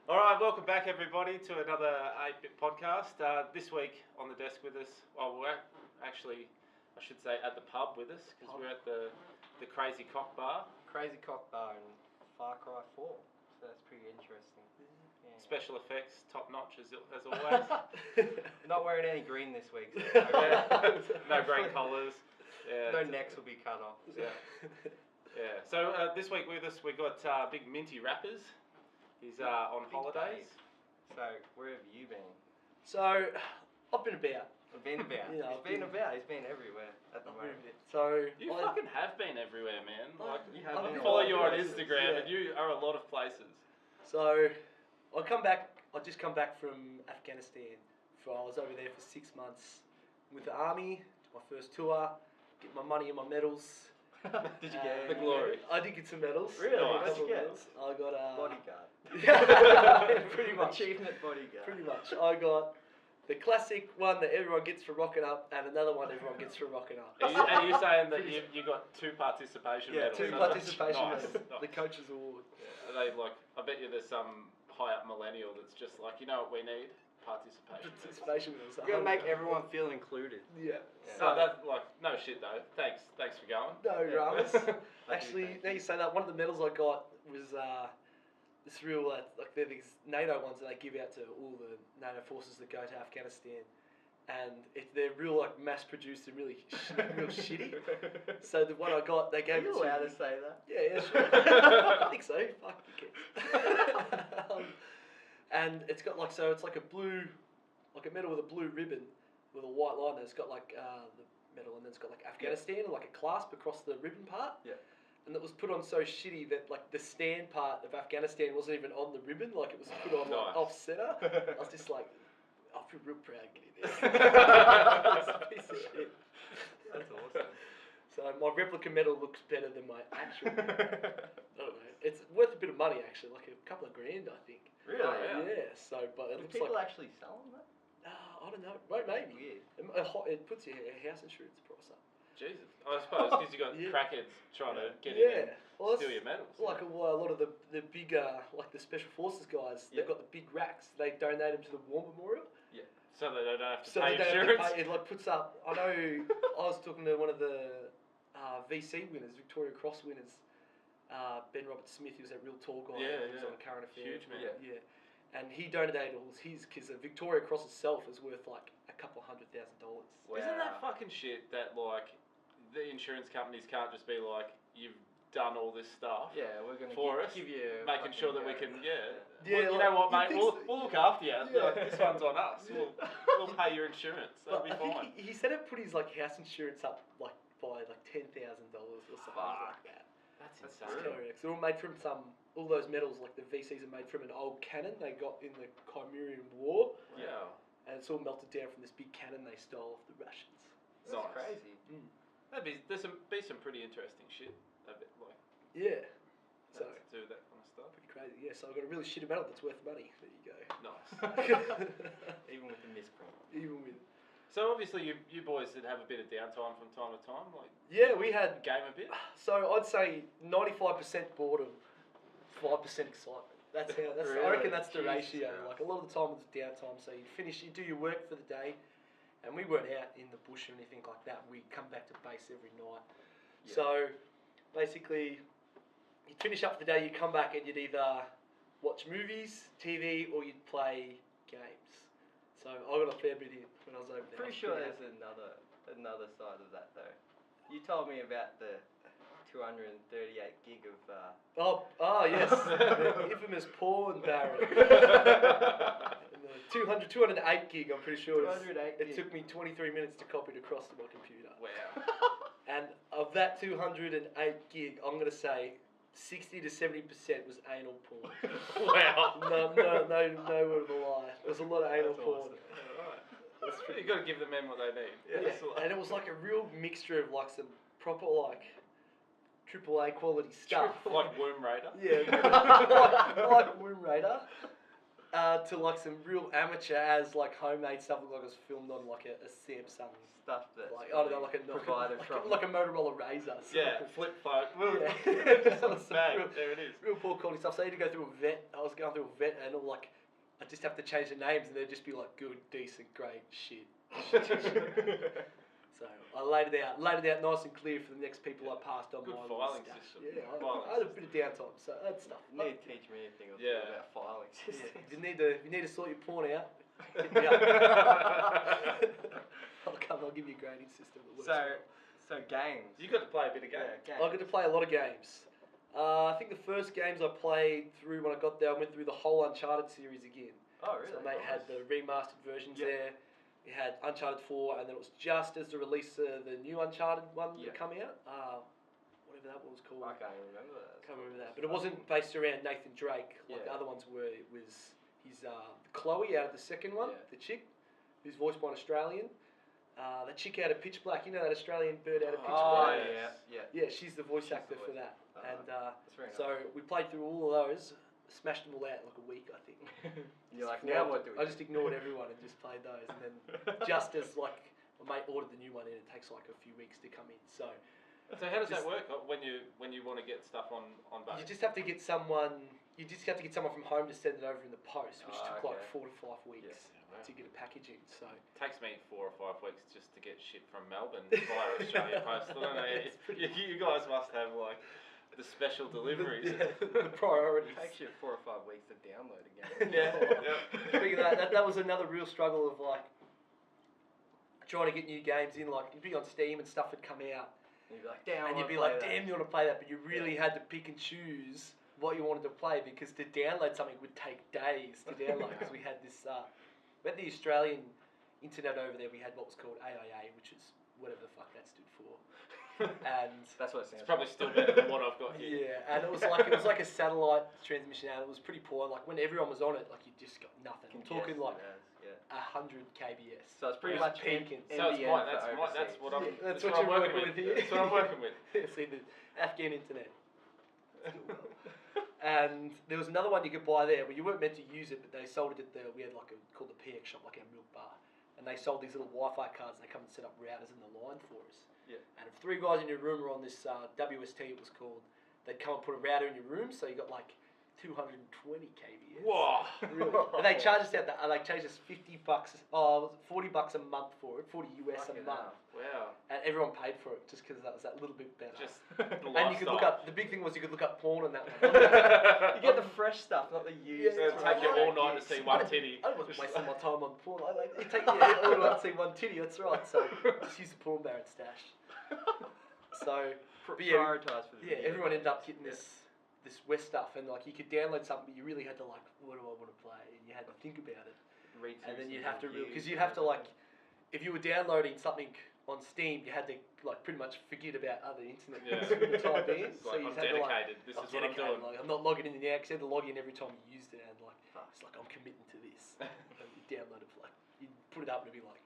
All right, welcome back everybody to another 8-Bit podcast. This week on the desk with us, we're actually, I should say, at the pub with us because we're at the Crazy Cock Bar. Crazy Cock Bar in Far Cry 4, so that's pretty interesting. Yeah. Special effects, top notch as always. Not wearing any green this week. So no green collars. Yeah, no necks will be cut off. Yeah. Yeah. So this week with us we got big MintyWrappers. He's on holidays. So where have you been? So I've been about. I've been about. Yeah, He's been everywhere at the moment. So you fucking have been everywhere, man. Like you have been. I follow you on Instagram, and you are a lot of places. So I just come back from Afghanistan. I was over there for 6 months with the army. My first tour. Get my money and my medals. Did you get the glory? I did get some medals. Really? Nice. What'd you get? I got a bodyguard. Pretty much. Achievement bodyguard. Pretty much. I got the classic one that everyone gets for rocking up, and another one everyone gets for rocking up. Are you saying that you got 2 participation medals? 2 participation Nice. medals. The coach's award. Yeah. Are they like? I bet you there's some high up millennial that's just like, you know what we need? Participation medals. medals. You're gonna make everyone feel included. Yeah. No, that no shit though. Thanks for going. No dramas. Actually, now you say that, one of the medals I got was this real like they're these NATO ones that they give out to all the NATO forces that go to Afghanistan, and they're real like mass produced and really real shitty. So the one I got, they gave Are you it to allowed me. to say that? Yeah, sure. I think so. Fuck you, and it's got like, so it's like a medal with a blue ribbon with a white line. It's got like the medal, and then it's got like Afghanistan and like a clasp across the ribbon part. Yeah. And it was put on so shitty that like the stand part of Afghanistan wasn't even on the ribbon. Like it was put on like off center. I was just like, I feel real proud getting this. It's a piece of shit. That's awesome. So my replica medal looks better than my actual. I don't know. It's worth a bit of money actually, like a couple of grand, I think. Really? Oh, Yeah. So, but it Do looks people like. actually sell them? I don't know. Well, maybe. Weird. It puts your house insurance price up. Jesus, I suppose because you got crackheads trying to get in and Well, steal your medals. like a lot of the big like the special forces guys, they've got the big racks. They donate them to the War Memorial. Yeah. So they don't have to So pay they don't insurance. have to pay. It like puts up. I know. I was talking to one of the VC winners, Victoria Cross winners, Ben Robert Smith. He was that real tall guy. Yeah, He was on Current Affairs. Huge man. Yeah. And he donated all his because Victoria Cross itself is worth like a couple $100,000. Wow. Isn't that fucking shit that like the insurance companies can't just be like, you've done all this stuff We're gonna for us, give you making sure that we can Yeah, well, you like, know what, you mate, think we'll look after you. Yeah. Like, this one's on us. We'll pay your insurance. That'll be I think fine. he said it put his like house insurance up like by like $10,000 or something like that. That's That's insane. hilarious. They're all made from all those medals, like the VCs are made from an old cannon they got in the Crimean War, Yeah. and it's all melted down from this big cannon they stole off the Russians. That's Nice. crazy. There's some pretty interesting shit. A bit like Yeah, so to do that kind of stuff. pretty crazy. Yeah, so I got a really shitty medal that's worth money. There you go. Nice. Even with the misprint. Even with So obviously you boys did have a bit of downtime from time to time, like we had. game a bit. So I'd say 95% boredom, 5% excitement. That's how. I Really? reckon that's the Jesus ratio. Christ. Like a lot of the time it's downtime. So you do your work for the day, and we weren't out in the bush or anything like that. We come back to base every night. Yeah. So basically, you finish up for the day. You come back and you'd either watch movies, TV, or you'd play games. So I got a fair bit in when I was over there. Pretty sure there's another side of that though. You told me about the 238 gig of. Oh yes, the infamous porn baron. And the 208 gig, I'm pretty sure. 208 It took me 23 minutes to copy it across to my computer. Wow. And of that 208 gig, I'm gonna say 60 to 70% was anal porn. Wow. No word of a lie. There's a lot of anal That's porn. awesome. You got to give the men what they need. Yeah. And it was like a real mixture of like some proper like AAA quality stuff. Like Womb Raider. Yeah, like Womb Raider. to like some real amateur as like homemade stuff, like it was filmed on like a Samsung Stuff that's like I don't know, like a provided from like a Motorola Razr. So Yeah, flip phone. Yeah. Some bag. There it is. real poor quality stuff. So I had to go through a vet. I was going through a vet, and all like I just have to change the names, and they'd just be like good, decent, great, shit. So I laid it out nice and clear for the next people I passed on. Good my filing stash. system. Yeah, Filing I had a bit of downtime, so that's stuff. You need to teach me anything or two about filing Yeah, systems. if you need to sort your porn out, hit me up. I'll give you a grading system that works. So games. You got to play a bit of game. Yeah, I got to play a lot of games. I think the first games I played through when I got there, I went through the whole Uncharted series again. Oh, really? So mate had the remastered versions Yep. there. We had Uncharted 4, and then it was just as the release of the new Uncharted one that come out. Whatever that one was called. I can't even remember that. Can't remember that. But it wasn't based around Nathan Drake like the other ones were. It was his Chloe out of the second one, the chick, who's voiced by an Australian. The chick out of Pitch Black, you know that Australian bird out of Pitch Black? Yeah, she's the voice actor for that. And so we played through all of those, smashed them all out in like a week, I think. You're like, now what do we do? I just ignored everyone and just played those. And then just as like my mate ordered the new one in, it takes like a few weeks to come in. So how does that work when you want to get stuff on base? you just have to get someone. You just have to get someone from home to send it over in the post, which took like 4 to 5 weeks to get a package in. So it takes me 4 or 5 weeks just to get shit from Melbourne via Australia Post. I don't know. You guys must have like the special deliveries. The priorities. It takes you 4 or 5 weeks to download again. Speaking of that was another real struggle of like trying to get new games in. Like you'd be on Steam and stuff would come out, and you'd be like, damn, and you'd be like, damn, you want to play that, but you really had to pick and choose what you wanted to play because to download something would take days to download because we had this. We had the Australian internet over there. We had what was called AIA, which is whatever the fuck that stood for. And that's what it sounds. It's probably still better than what I've got here. Yeah, and it was like a satellite transmission, and it was pretty poor. Like when everyone was on it, like you just got nothing. I'm talking like 100 kbs. So it's pretty much peaking. So it's mine. That's what I'm. That's what you're I'm working with here. That's what I'm working with. See the Afghan internet. And there was another one you could buy there, but you weren't meant to use it. But they sold it at we had like called the PX shop, like our milk bar, and they sold these little Wi-Fi cards. And they come and set up routers in the line for us. Yeah. And if 3 guys in your room were on this WST, it was called, they'd come and put a router in your room, so you got like 220 kbs. Whoa! Really? And they charged us out that. They charged us $50. Was it $40 a month for it? $40 US a month. Wow. And everyone paid for it just because that was that little bit better. Just the and you could look up. The big thing was you could look up porn on that one. You get the fresh stuff, not the used. It'll take you all night to see one titty. I wasn't wasting my time on porn. You take all night to see one titty. That's right. So just use the porn baron stash. So prioritize for the video. everyone ended up getting this West stuff, and like you could download something, but you really had to like, what do I want to play, and you had to think about it, and then you'd have to because you'd have to like, if you were downloading something on Steam, you had to like pretty much forget about other internet for the time being. It's like, I'm dedicated. This is what I'm doing. Like, I'm not logging in now because you had to log in every time you used it, and like it's like I'm committing to this. And you download it for like you put it up and it'd be like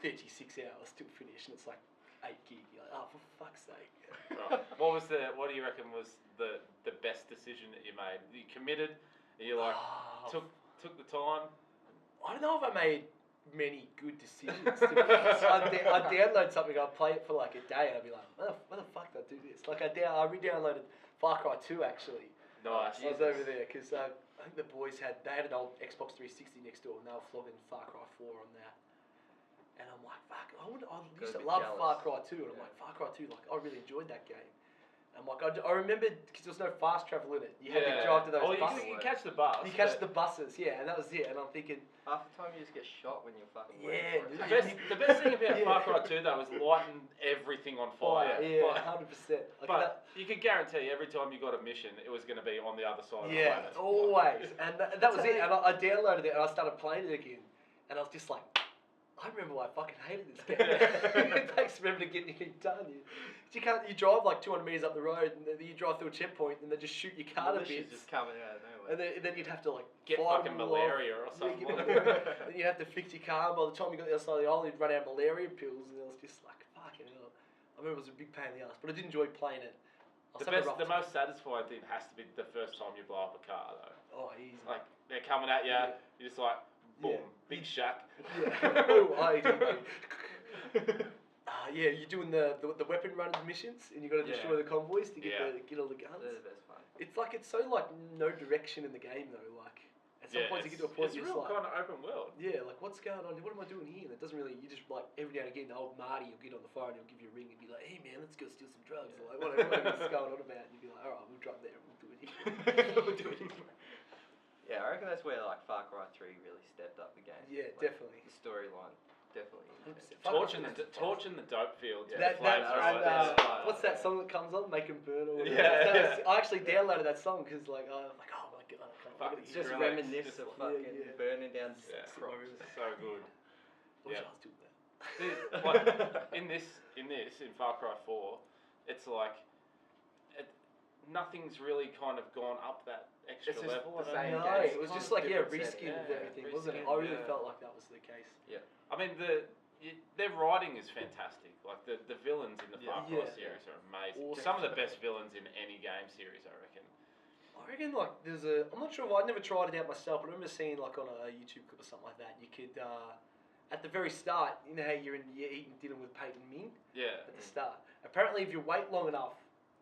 36 hours till finish, and it's like 8 gig. You're like, oh, for fuck's sake. Right. What do you reckon was the best decision that you made? You committed, and you like took the time. I don't know if I made many good decisions. To be honest. I'd download something, I'd play it for like a day, and I'd be like, why the fuck did I do this? Like I re-downloaded Far Cry 2 actually. Nice. I was over there because I think the boys had an old Xbox 360 next door, and they were flogging Far Cry 4 on that. And I'm like, fuck, I used to love Far Cry 2, and I'm like, Far Cry 2, like, I really enjoyed that game. I'm like, I remembered, because there was no fast travel in it, you had to drive to those buses. You catch the bus. You catch the buses, and that was it, and I'm thinking... Half the time you just get shot when you're fucking Yeah. The best thing about Far Cry 2, though, was lighting everything on fire. Yeah, 100%. But you could guarantee every time you got a mission, it was going to be on the other side of the planet. Yeah, always. And that was it, and I downloaded it, and I started playing it again, and I was just like... I remember why I fucking hated this game. It takes forever to get anything done. You drive like 200 metres up the road, and then you drive through a checkpoint, and they just shoot your car to bits. Just coming out of nowhere. And then you'd have to like get fucking malaria or something. Then you have to fix your car. And by the time you got the other side of the island, you'd run out of malaria pills, and it was just like fucking hell. I remember it was a big pain in the ass, but I did enjoy playing it. The most satisfying thing has to be the first time you blow up a car, though. Oh, easy. Like they're coming at you. Yeah. You're just like boom, Yeah. big shack. Yeah. Oh, I do. Yeah, you're doing the weapon runners missions, and you got to destroy the convoys to get get all the guns. They're the best fun. It's so like no direction in the game though. Like at some points you get to a point it's you're real just kind like, of open world. yeah, like what's going on? What am I doing here? And it doesn't really. You just like every now and again, the old Marty will get on the phone, he'll give you a ring and be like, hey man, let's go steal some drugs. Or like whatever's going on about, and you'll be like, all right, we'll drop there and we'll do it here. We'll do it here. Yeah, I reckon that's where like Far Cry 3 really stepped up the game. Yeah, like, definitely. The storyline, definitely. 100%. Torching the dope fields. Yeah. with flames, right? What's that song that comes on? Make 'em burn or whatever. Yeah. I actually downloaded that song because like oh my god, I can't Fucking wait Just to Relax. reminisce Just of like- fucking yeah. burning down Yeah. crops. So good. I wish Yeah. I was doing that. Like in Far Cry 4, it's like nothing's really kind of gone up that extra It's just level. the I don't same know. No, game. it was Kind just of like different reskin setting. with Yeah, everything, wasn't it? reskin, I really yeah. felt like that was the case. I mean their writing is fantastic. Like the villains in the Far Cry Yeah. series are amazing. Awesome. Some of the best villains in any game series, I reckon. I reckon like I'm not sure if I never tried it out myself, but I remember seeing like on a YouTube clip or something like that. You could at the very start, you know how you're eating dinner with Peyton Ming Yeah. at the start. Apparently, if you wait long enough,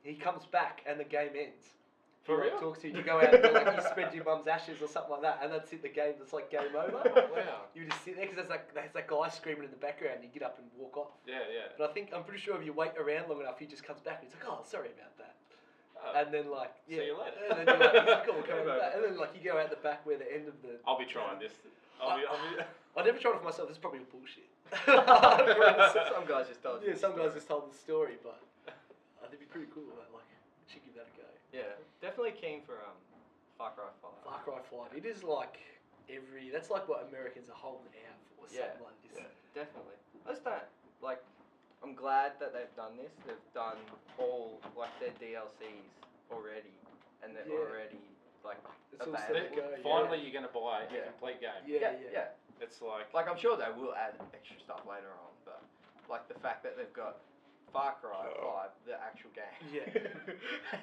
he comes back and the game ends. For he, like, real? talks to you. You go out and like you spread your mum's ashes or something like that, and that's it. The game, it's like game over. Wow. You just sit there because there's that guy screaming in the background. And you get up and walk off. Yeah. But I'm pretty sure if you wait around long enough, he just comes back and he's like, oh, sorry about that. Oh, And then like, see you later. And then you're like, he's like, oh, we're coming Game back. And then like you go out the back where the end of the. I'll be trying this. I never tried it for myself. This is probably bullshit. Some guys just told you. Yeah, some guys just told the story, but it'd be pretty cool. Like, should give that a go. Yeah, definitely keen for Far Cry 5. Far Cry 5. It is like that's like what Americans are holding out for. Something like this. Definitely. I just don't like. I'm glad that they've done this. They've done all like their DLCs already, and they're already like It's all available. set to go. Finally, you're gonna buy a Yeah. complete game. Yeah. It's like Like I'm sure they will add extra stuff later on, but like the fact that they've got Far Cry 5, the actual game. Yeah.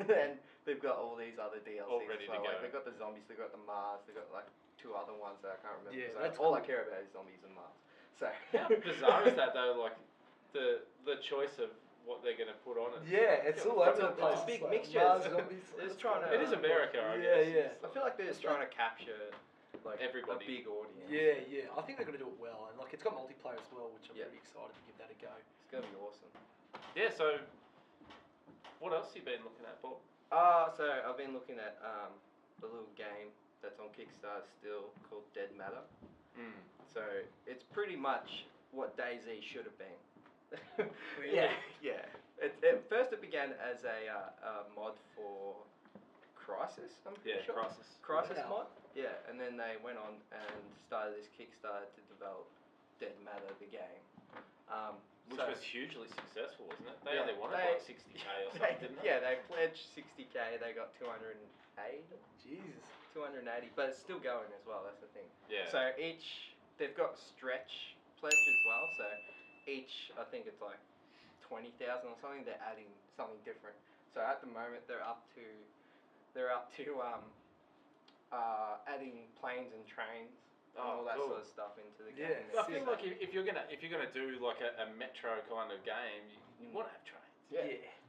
And then they've got all these other DLCs. All ready to Like go. they've got the zombies, they've got the Mars, they've got like 2 other ones that I can't remember. Yeah, 'cause that's all I cool. care about is zombies and Mars. So how bizarre is that though? Like the choice of what they're gonna put on it. Yeah, it's all over the It's place. a big Like mixture. Mars, It's- zombies. it's trying to- It is America, I Yeah, guess. yeah. I feel like they're just trying to capture like Everybody. a big audience. Yeah. I think they're gonna do it well, and like it's got multiplayer as well, which I'm Yeah. pretty excited to give that a go. It's gonna be awesome. Yeah. So, what else you been looking at, Bob? So I've been looking at a little game that's on Kickstarter still called Dead Matter. So it's pretty much what DayZ should have been. Really? Yeah. First it began as a mod for Crisis, I'm pretty Yeah, sure. Crisis. Wow. Mod? Yeah, and then they went on and started this Kickstarter to develop Dead Matter, the game. Which So- was hugely successful, wasn't it? They Yeah, only wanted they- like 60k or something, didn't they? Yeah, they pledged 60k, they got 208, Jesus. 280, but it's still going as well, that's the thing. Yeah. So they've got stretch pledge as well, so each, I think it's like 20,000 or something, they're adding something different. So at the moment they're up to adding planes and trains and all that cool. sort of stuff into the Yeah. game. I feel like if you're gonna do like a metro kind of game, you want to have trains. Yeah.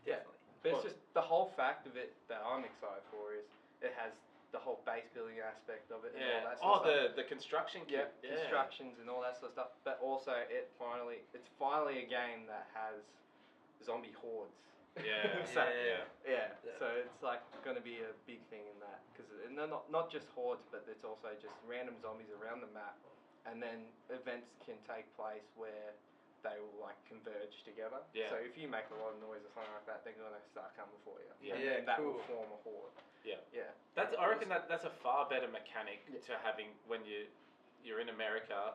Definitely. But Well- it's just the whole fact of it that I'm excited for is it has the whole base building aspect of it and all Yeah. that sort of stuff. The construction Yeah, kit. Yeah. constructions and all that sort of stuff. But also it's finally a game that has zombie hordes. Yeah. So, yeah. Yeah. So it's like going to be a big thing in that because they're not just hordes, but it's also just random zombies around the map, and then events can take place where they will like converge together. Yeah. So if you make a lot of noise or something like that, they're going to start coming for you. Yeah. And Yeah, then that cool. will form a horde. Yeah. Yeah. I reckon that's a far better mechanic Yeah. to having when you're in America.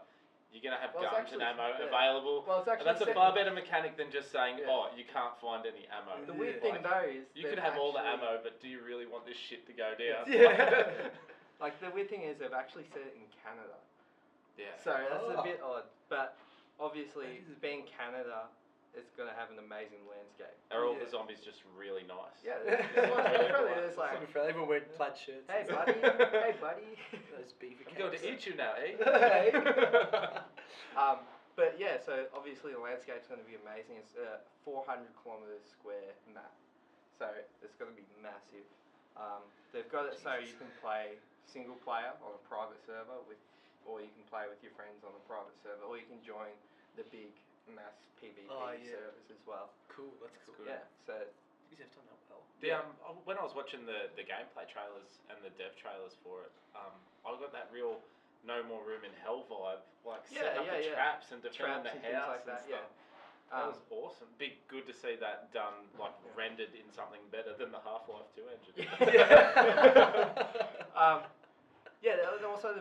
You're gonna have Well, it's guns and actually- ammo yeah. available. Well, it's And actually that's a set- far better mechanic than just saying, Yeah. oh, you can't find any ammo. The Yeah. weird thing though is You could they've have all the actually- ammo, but do you really want this shit to go down? Yeah. Like the weird thing is they've actually set it in Canada. Yeah. So that's Oh. a bit odd, but obviously That is a bit being odd. Canada, it's going to have an amazing landscape. Are all the zombies just really nice? Yeah, this one's really friendly. It's like, everyone wearing plaid shirts. hey buddy, hey buddy. Those beefy I'm going to eat you now, eh? Hey. But yeah, so obviously the landscape's going to be amazing. It's a 400 kilometre square map, so it's going to be massive. They've got it so you can play single player on a private server or you can play with your friends on a private server, or you can join the big mass PvP servers as well. Cool, that's cool. Yeah, so you have done that well. When I was watching the gameplay trailers and the dev trailers for it, I got that real No More Room in Hell vibe, like setting up the traps and defending the house like that, and stuff. That was awesome. Good to see that done, like rendered in something better than the Half-Life 2 engine. And also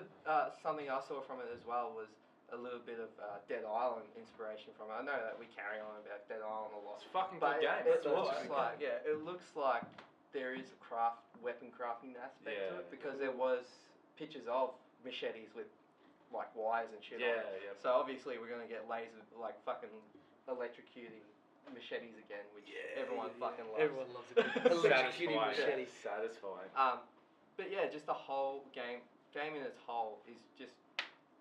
something I saw from it as well was a little bit of Dead Island inspiration from it. I know that we carry on about Dead Island a lot. It's a fucking but good game. It looks like it looks like there is a weapon crafting aspect to it, because there was pictures of machetes with like wires and shit on it. So obviously we're gonna get laser, like fucking electrocuting machetes again, which everyone fucking loves. Everyone loves a good electrocuting machete. Satisfying. But yeah, just the whole game in its whole is just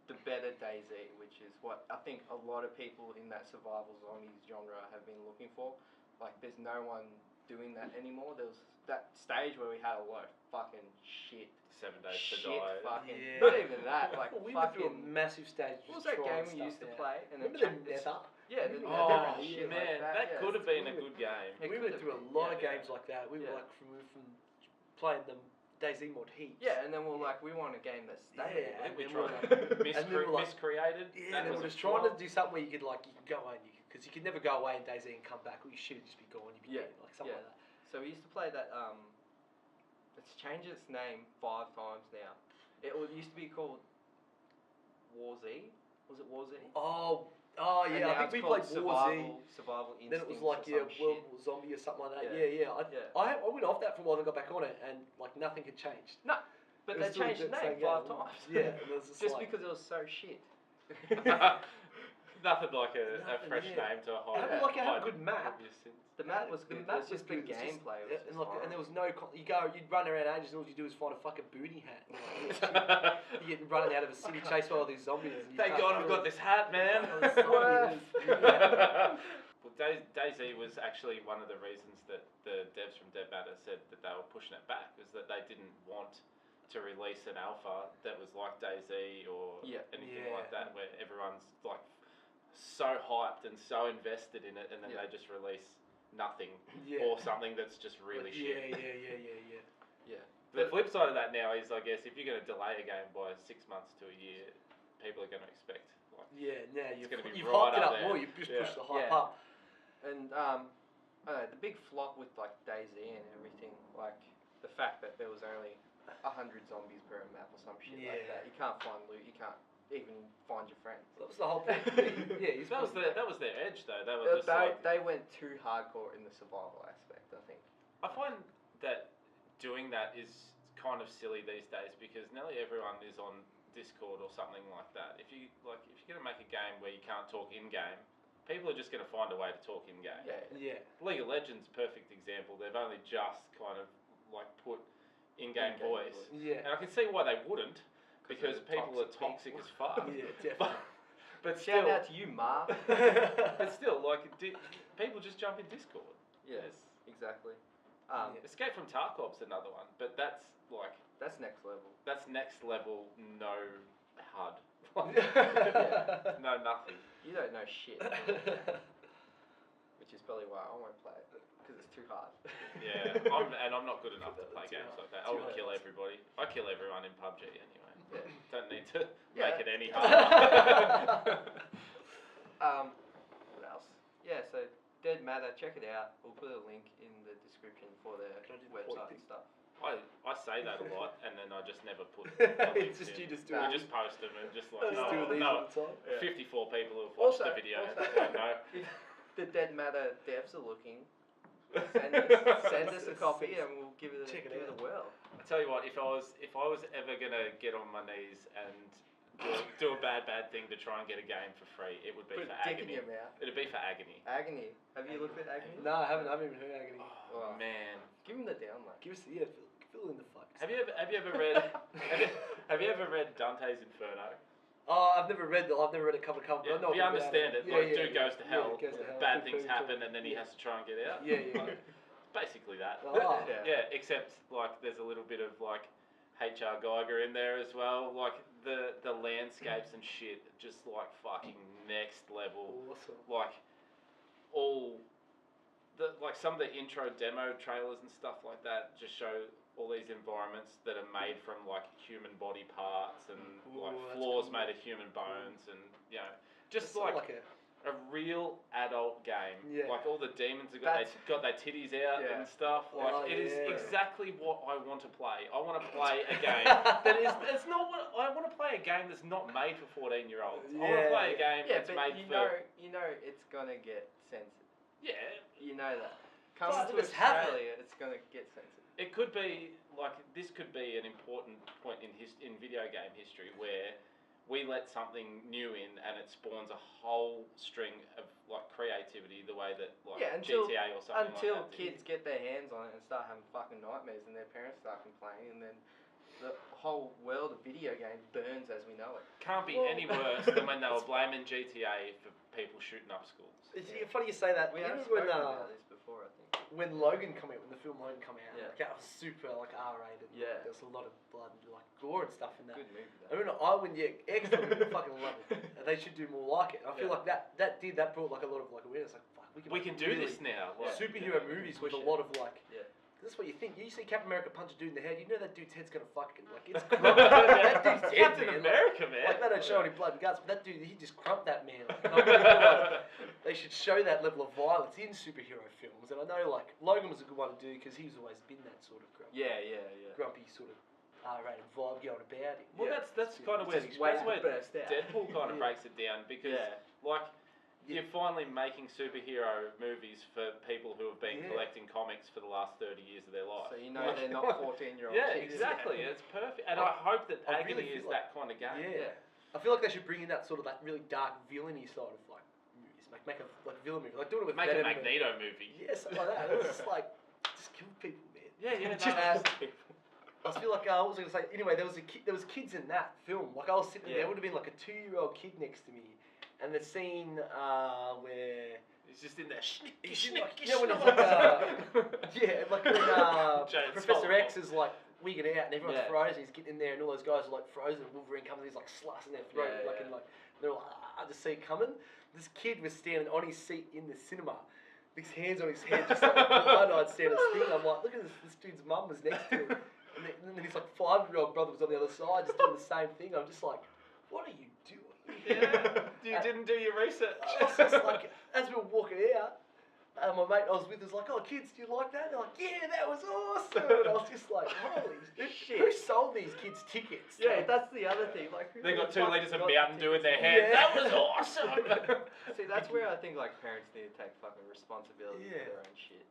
the better DayZ, which is what I think a lot of people in that survival zombies genre have been looking for. Like, there's no one doing that anymore. There was that stage where we had a lot of fucking shit. 7 Days to Die. Fucking, not even that. Like, we went through a fucking massive stage. What was that game we used to play? And Remember the Nether? Yeah, the Oh Nether and shit man, like that. could have been a good game. We went through a lot of games like that. We were like from playing them DayZ mod heaps. Yeah, and then we're like, we want a game that's stable. Yeah, I think we and tried like, miscreated. Yeah, and we were just trying to do something where you could go away, because you could never go away in DayZ and come back. Or you should just be gone. You'd be dead, like something like that. So we used to play that. It's changed its name 5 times now. It used to be called War Z. Was it War Z? Oh yeah, I think we played War Z. Survival Instinct. Then it was like World War Zombie or something like that. I went off that for a while and got back on it, and like nothing had changed. No, but they changed the name 5 times. Yeah, it was just because it was so shit. Nothing like a fresh name to a high. It had a good map. The map was good. It was just the gameplay. And there was no. You'd run around ages, and all you do is find a fucking booty hat. You get running out of a city chased by all these zombies. Thank God I've got this hat, man. Well, DayZ was actually one of the reasons that the devs from Dead Matter said that they were pushing it back, was that they didn't want to release an alpha that was like DayZ or anything like that, where everyone's like so hyped and so invested in it, and then they just release nothing or something that's just really shit. Yeah. The flip side of that now is, I guess, if you're going to delay a game by 6 months to a year, people are going to expect like you've right hyped it up there. more. You've just pushed the hype up. And I don't know, the big flop with like DayZ and everything, like the fact that there was only 100 zombies per map or some shit like that. You can't find loot. You can't even find your friends. That was the whole point. That was their edge, though. They were they went too hardcore in the survival aspect, I think. I find that doing that is kind of silly these days, because nearly everyone is on Discord or something like that. If you're going to make a game where you can't talk in game, people are just going to find a way to talk in game. Yeah. League of Legends, perfect example. They've only just kind of like put in-game voice. Yeah. And I can see why they wouldn't, because people are toxic as fuck. Yeah, definitely. But shout out to you, Ma. But still, like, people just jump in Discord. Yes, exactly. Escape from Tarkov's another one, but that's like... That's next level. That's next level, no HUD. No nothing. You don't know shit. Which is probably why I won't play it, because it's too hard. Yeah, I'm not good enough to play games like that. I will kill everybody. I kill everyone in PUBG anyway. Yeah. Don't need to make it any harder. What else? Yeah, so Dead Matter, check it out. We'll put a link in the description for their website and stuff. I say that a lot, and then I just never put. It's just you just do it. We just post them and just like 54 people who have watched the video. If the Dead Matter devs are looking, send us a copy and we'll give it a whirl. I tell you what, if I was ever gonna get on my knees and do a bad thing to try and get a game for free, it would be Put for dick agony. in your mouth. It'd be for agony. Agony. Have you looked at agony? No, I haven't even heard Agony. Oh, man. Give him the download. Give us fill in the fuck. Have you ever read Dante's Inferno? Oh, I've never read it cover to cover. Yeah, but I know you understand it. Like, dude goes to hell, goes to hell, bad things happen, and then he has to try and get out. Yeah. Basically that. Oh. Yeah, except like there's a little bit of like H.R. Geiger in there as well. Like the landscapes and shit, just like fucking next level. Awesome. Like some of the intro demo trailers and stuff like that just show all these environments that are made from like human body parts and like floors made of human bones and just like a real adult game. Yeah. Like all the demons have got their titties out and stuff. Like it is exactly what I want to play. I want to play a game that is. It's not what I want to play. A game that's not made for 14-year-olds. I want to play a game that's made for. You know it's gonna get censored. Yeah. You know that. Coming to Australia, it's gonna get censored. It could be like this. Could be an important point in video game history where we let something new in and it spawns a whole string of like creativity the way that like GTA or something until like that kids get their hands on it and start having fucking nightmares and their parents start complaining and then the whole world of video games burns as we know it. Can't be any worse than when they were blaming GTA for people shooting up schools. It's funny you say that. We haven't spoken about this before, I think. When Logan came out, when the film Logan came out, Yeah. like, that was super like R-rated. Yeah. There was a lot of blood and like gore and stuff in that. Good movie I mean, X fucking love it. And they should do more like it. I feel like that brought like a lot of like awareness. Like, fuck, We can do this now. Like, superhero movies with a lot of like. Yeah. That's what you think. You see Captain America punch a dude in the head, you know that dude's head's gonna fucking like it's crump. That dude's dead, Captain man. America, man. Like they don't show any blood and guts, but that dude he just crumped that man. Like, and I really feel like they should show that level of violence in superhero films. And I know like Logan was a good one to do because he's always been that sort of grumpy. Yeah. Grumpy sort of R-rated vibe going about him. Well, that's kind of where Deadpool kind of breaks it down because like. You're finally making superhero movies for people who have been collecting comics for the last 30 years of their life. So you know they're not 14-year-olds. Yeah, exactly. It's perfect. And I hope that Agony is that kind of game. Yeah. I feel like they should bring in that sort of that really dark villainy side of like movies. Make a like villain movie. Like do it with Make a Magneto movie. Yeah, something like that. It's just like just kill people, man. Yeah. I feel like what was I gonna say? Anyway, there was kids in that film. Like I was sitting there, there would have been like a 2-year-old kid next to me. And the scene where he's just in there, when he's like, like when Professor X is like wigging out and everyone's frozen, he's getting in there and all those guys are like frozen. Wolverine comes and he's like slicing their throat, and like they're all I just see it coming. This kid was standing on his seat in the cinema, with his hands on his head, just like blind-eyed standing still. I'm like, look at this dude's mum was next to him, and then his like 5-year-old brother was on the other side, just doing the same thing. I'm just like, what are you doing? Yeah, you didn't do your research. I was just like, as we were walking out, my mate I was with was like, oh kids, do you like that? And they're like, yeah, that was awesome. And I was just like, holy shit. Who sold these kids tickets? Yeah, that's the other thing. Like, they got 2 litres of Mountain Dew in their hand. Yeah. That was awesome. See, that's where I think like parents need to take fucking responsibility for their own shit.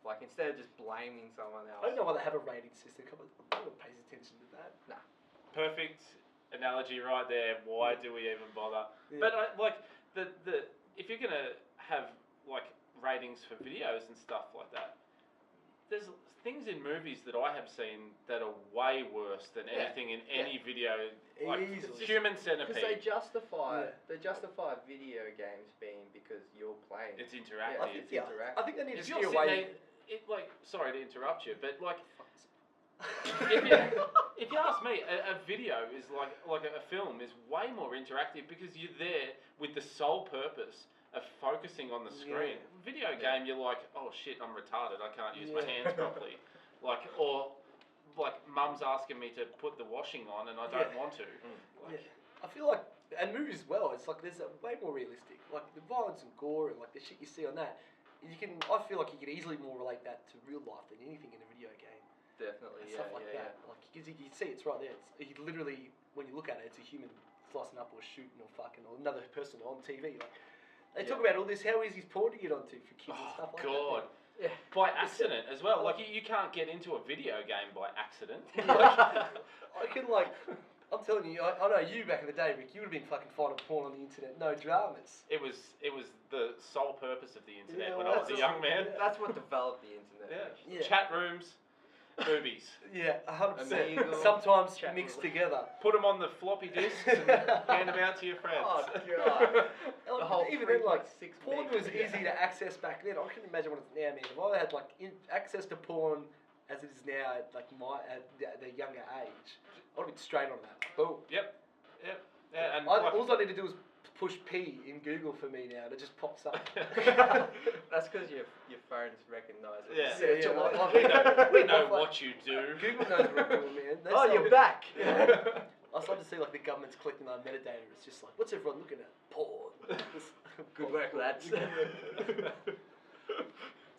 Like instead of just blaming someone else. I don't know why they have a rating system. No one pays attention to that. Nah. Perfect analogy right there. Why do we even bother? Yeah. But like the if you're gonna have like ratings for videos and stuff like that, there's things in movies that I have seen that are way worse than anything in any video. Like Human Centipede. Because they justify video games being because you're playing. It's interactive. I think they need to steer away. Sorry to interrupt you, but like. If you ask me, a video is like a film is way more interactive because you're there with the sole purpose of focusing on the screen. Video game, you're like, oh shit, I'm retarded, I can't use my hands properly. Or mum's asking me to put the washing on and I don't want to. I feel like, and movies as well, it's like there's a way more realistic. Like the violence and gore and like the shit you see on that, I feel like you can easily more relate that to real life than anything in a video game. Definitely, stuff like that. Like you see, it's right there. It's literally when you look at it, it's a human slicing up or shooting or fucking or another person on TV. Like they talk about all this. How easy is porn to get onto for kids and stuff like that. Yeah. By accident as well. Like you can't get into a video game by accident. I I'm telling you, I know you back in the day, Rick. You would have been fucking finding porn on the internet, no dramas. It was the sole purpose of the internet when I was a young man. That's what developed the internet. Yeah. Chat rooms, boobies. Yeah, 100%. Sometimes mixed together. Put them on the floppy disks and hand them out to your friends. Oh god. Even then, like, porn was easy to access back then. I couldn't imagine what it's now, man. If I had like access to porn as it is now at like at the younger age, I'd have been straight on that. Boom. Yep. Yeah, and all I need to do is push P in Google for me now, and it just pops up. That's because your phone's recognised. We know what you do. Google knows what I'm doing, man. Oh, you're back. I start to see like the government's collecting our metadata. It's just like, what's everyone looking at? Porn. Good work, lads.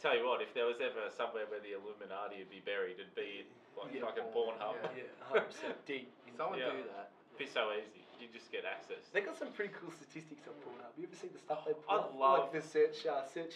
Tell you what, if there was ever somewhere where the Illuminati would be buried, it'd be like fucking Pornhub. Yeah, 100% deep. Someone do that. It'd be so easy. You just get access. They got some pretty cool statistics on Pornhub. You ever seen the stuff they put I up? love like the search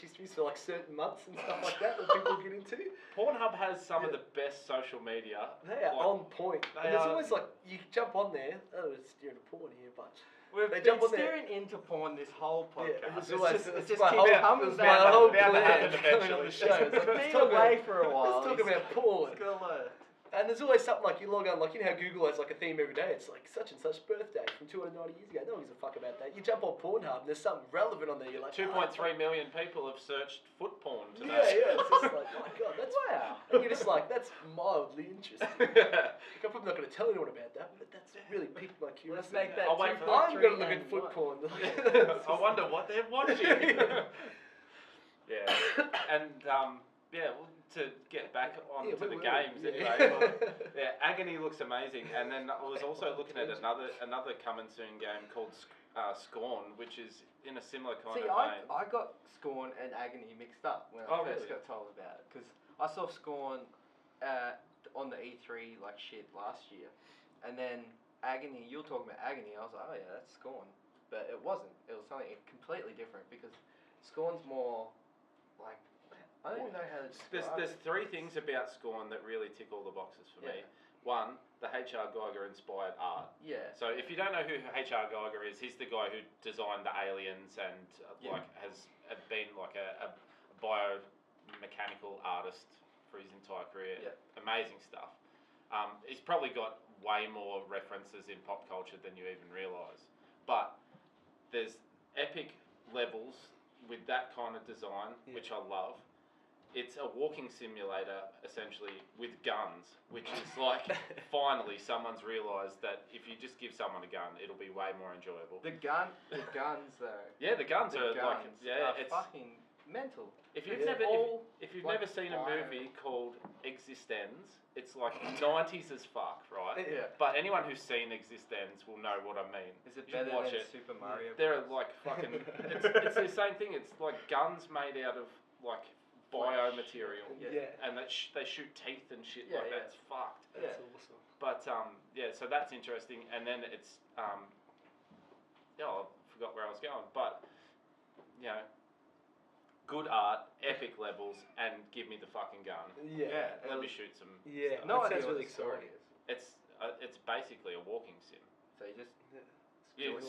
histories for like certain months and stuff like that people get into. Pornhub has some of the best social media. They are on point. And there's always like, you jump on there, it's steering to porn here, but we've been staring into porn this whole podcast. It's just my whole plan coming on the show. It's been away for a while. Let's talk about porn. And there's always something like, you log on, like, you know how Google has like a theme every day? It's like such and such birthday from 290 years ago. No one gives a fuck about that. You jump on Pornhub and there's something relevant on there. You're like, 2.3 million people have searched foot porn today. Yeah. It's just like, my God, that's wow. And you're just like, that's mildly interesting. I'm probably not going to tell anyone about that, but that's really piqued my curiosity. Let's make that I'm going to look at foot porn. I wonder what they're watching. Yeah. And, to get back onto the games anyway. Agony looks amazing, and then I was also looking at another coming soon game called Scorn, which is in a similar kind of vein. I got Scorn and Agony mixed up when I first got told about it, because I saw Scorn on the E3 like shit last year, and then Agony. You were talking about Agony. I was like, oh yeah, that's Scorn, but it wasn't. It was something completely different, because Scorn's more like. I don't even know how to describe There's three things about Scorn that really tick all the boxes for me. One, the H.R. Geiger inspired art. Yeah. So if you don't know who H.R. Geiger is, he's the guy who designed the aliens and has been like a biomechanical artist for his entire career. Yeah. Amazing stuff. He's probably got way more references in pop culture than you even realise. But there's epic levels with that kind of design, which I love. It's a walking simulator, essentially, with guns, which is like, finally, someone's realised that if you just give someone a gun, it'll be way more enjoyable. The guns, though. Yeah, the guns are it's fucking mental. If you've never seen a movie called Existenz, it's like 90s as fuck, right? Yeah. But anyone who's seen Existenz will know what I mean. Is it better than Super Mario Bros? They're like fucking. It's the same thing. It's like guns made out of like biomaterial, and they shoot teeth and shit that's fucked. That's awesome. But so that's interesting. And then it's I forgot where I was going, but good art, epic levels, and give me the fucking gun. Yeah. Let me shoot some. Yeah. Stuff. No, that sounds really exciting. It's basically a walking sim. So you just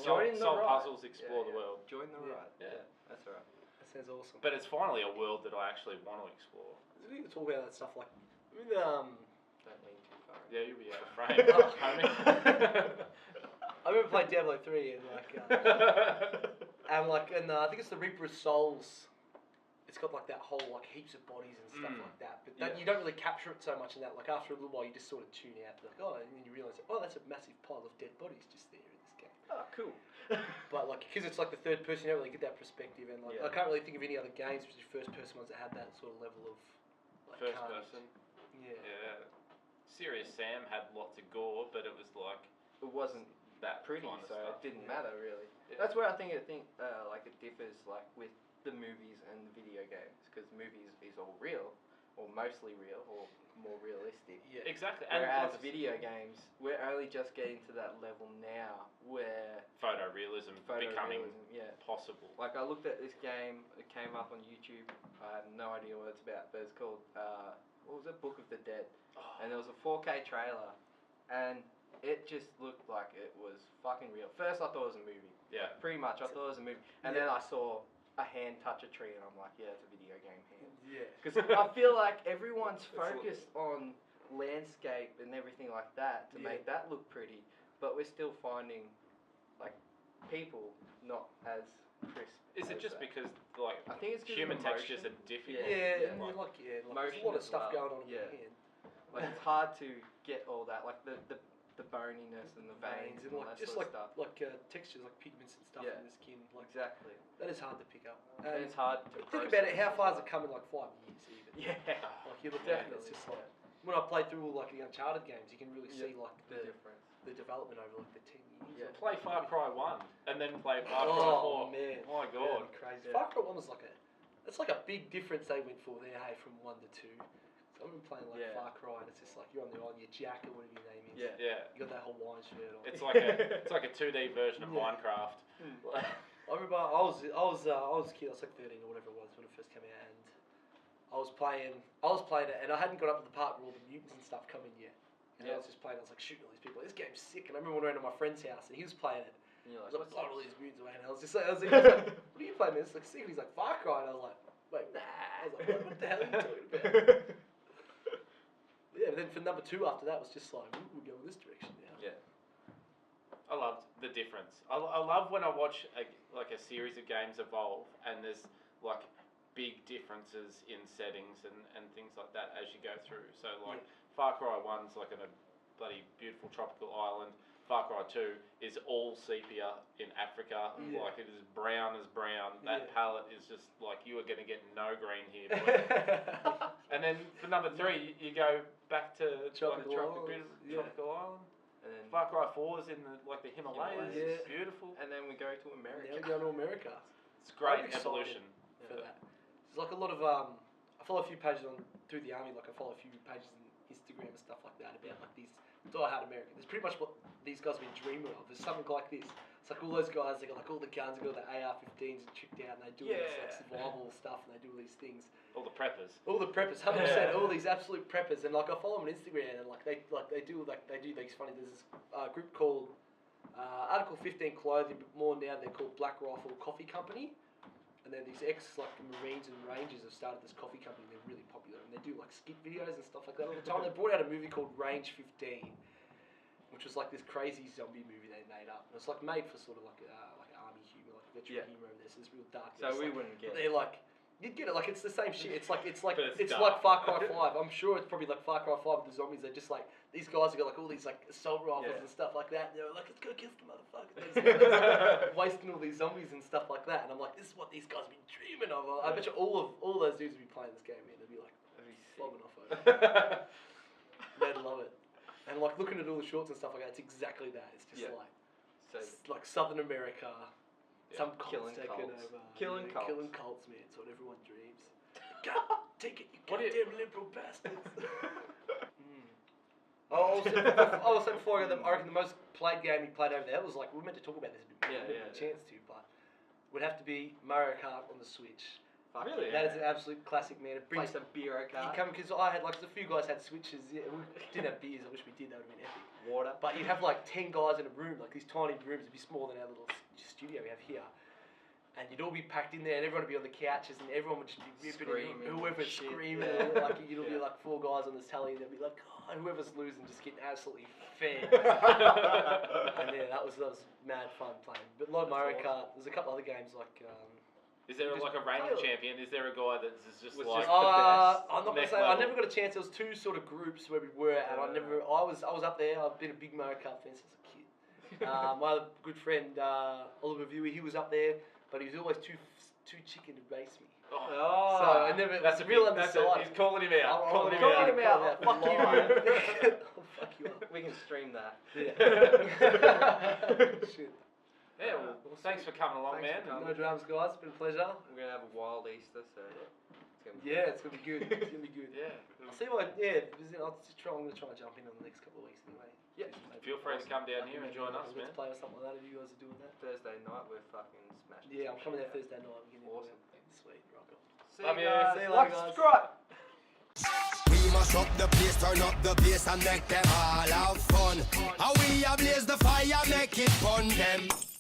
solve puzzles, explore the world. Join the ride. Yeah, that's right. Sounds awesome. But it's finally a world that I actually want to explore. We need to talk about that stuff like with Don't lean too far. Yeah, you'll be out of frame, homie. I remember playing Diablo 3 and I think it's the Reaper of Souls. It's got like that whole like heaps of bodies and stuff like that. But you don't really capture it so much in that. Like after a little while, you just sort of tune out. Like and then you realise, that's a massive pile of dead bodies just there in this game. Oh, cool. But like, because it's like the third person, you don't really get that perspective, and like, I can't really think of any other games, which are first person ones that had that sort of level of like, first person. Yeah. Serious Sam had lots of gore, but it was like it wasn't that pretty, kind of so stuff. it didn't matter really. Yeah. That's where I think like it differs like with the movies and the video games, because movies is all real, or mostly real, or more realistic. Yeah, exactly. Whereas video games, we're only just getting to that level now where photorealism becoming possible. Like I looked at this game, it came up on YouTube. I have no idea what it's about, but it's called what was it? Book of the Dead, and there was a 4K trailer, and it just looked like it was fucking real. First, I thought it was a movie. Yeah. Pretty much, I thought it was a movie. And then I saw a hand touch a tree, and I'm like, yeah, it's a video game hand. Yeah. Because I feel like everyone's focused on landscape and everything like that to make that look pretty, but we're still finding, like, people not as crisp. Is it just because, like, I think it's human textures are difficult? Yeah, and like there's a lot of stuff going on in your hand. Like, it's hard to get all that, like the boniness and the veins and all like that just sort like of stuff. textures, like pigments and stuff in the skin. Like Exactly. that is hard to pick up. And it's hard to think about it. How far has it come in like 5 years even? Yeah. Like you look at it, it's just like when I played through all like the Uncharted games, you can really see like the difference, the development over like the 10 years. Yeah. Play Far Cry 1 and then play Far Cry 4. Oh man, my god, crazy. Yeah. Far Cry 1 was like it's like a big difference they went for there. Hey, from 1 to 2. So I've been playing like Far Cry, and it's just like you're on your jack or whatever your name is. Yeah. You got that Hawaiian shirt on. It's like a 2D version of Minecraft. I remember I was a kid. I was like 13 or whatever it was when it first came out, and I was playing it, and I hadn't got up to the part where all the mutants and stuff come in yet. And I was just playing. I was like shooting all these people. This game's sick. And I remember when I went to my friend's house, and he was playing it. And you're I was like, blowing all these mutants away, and I was like, what are you playing, man? It's like sick. And he's like, Far Cry, and I was like, wait, nah. I was like, what the hell are you talking about? Yeah, but then for number 2 after that was just like, we're going this direction now. Yeah. I loved the difference. I love when I watch a series of games evolve and there's like big differences in settings and things like that as you go through. So like Far Cry 1's like in a bloody beautiful tropical island. Far Cry 2 is all sepia in Africa. Like it is brown as brown. That palette is just like you are going to get no green here. And then for number 3, you go back to tropical island. And then Far Cry 4 is in the Himalayas. Yeah. It's beautiful. And then we go to America. Now we're going to America. It's great evolution. For that. There's like a lot of I follow a few pages through the army. Like I follow a few pages on Instagram and stuff like that about like these die-hard Americans. It's pretty much what these guys have been dreaming of. There's something like this. It's like all those guys. They got like all the guns. They got all the AR-15s and tricked out, and they do all this like survival stuff, and they do all these things. All the preppers. 100%. All these absolute preppers, and like I follow them on Instagram, and like they do these funny. There's this group called Article 15 Clothing, but more now they're called Black Rifle Coffee Company, and they're these Marines and Rangers have started this coffee company. They're really popular, and they do like skit videos and stuff like that all the time. They brought out a movie called Range 15, which was like this crazy zombie movie they made up. And it's like made for sort of like army humor, like veteran humor. There's this real dark. So we wouldn't get. They're like. You'd get it, like it's the same shit. It's like it's like Far Cry 5. I'm sure it's probably like Far Cry 5 with the zombies. They're just like these guys have got like all these like assault rifles and stuff like that. And they're like, let's go kill some motherfuckers. They're wasting all these zombies and stuff like that. And I'm like, this is what these guys have been dreaming of. I bet you all those dudes would be playing this game, man. They'd be like bobbing off over it. They'd love it. And like looking at all the shorts and stuff like that, it's exactly that. It's just like Southern America. Some cults taking over. Killing cults, man. It's what everyone dreams. God, take it, you goddamn liberal bastards. I was saying before, I reckon the most played game he played over there was like, we were meant to talk about this a bit more. We didn't have a chance to, but would have to be Mario Kart on the Switch. Really? That is an absolute classic, man. It brings some beer Kart. Because I had like a few guys had Switches. Yeah, we didn't have beers. I wish we did. That would have been epic. Water. But you'd have like 10 guys in a room, like these tiny rooms. It'd be smaller than our little studio we have here. And you'd all be packed in there, and everyone would be on the couches, and everyone would just be ripping, whoever's screaming. Like you'll be like 4 guys on this tally, and they'll be like, oh, whoever's losing just getting absolutely fed. And yeah, that was mad fun playing. But a lot of Mario Kart. There's a couple other games like. Is there like a reigning champion? Is there a guy that's just like the best? I'm not gonna say. I never got a chance. There was 2 sort of groups where we were, and I was up there. I've been a big Mario Kart fan since a kid. My other good friend Oliver Viewy, he was up there, but he was always too chicken to race me. Oh. So I never. That's a real undecided. He's calling him out. Calling him out. Fuck you. I'll fuck you up. We can stream that. Yeah. Shit. Yeah, well, thanks for coming along, man. No dramas, guys. It's been a pleasure. We're going to have a wild Easter, so it's going to be it's going to be good. It's going to be good. I'll see what, I'm going to try and jump in on the next couple of weeks anyway. Yeah, feel free to come down here and join us, man. Let's play or something like that if you guys are doing that. Thursday night, we're fucking smashing. Yeah, I'm coming there Thursday night. Awesome. Sweet, rock on. See you guys. guys. Like, subscribe. mash up the place, turn up the bass and make them all have fun. How we ablaze the fire, make it fun them.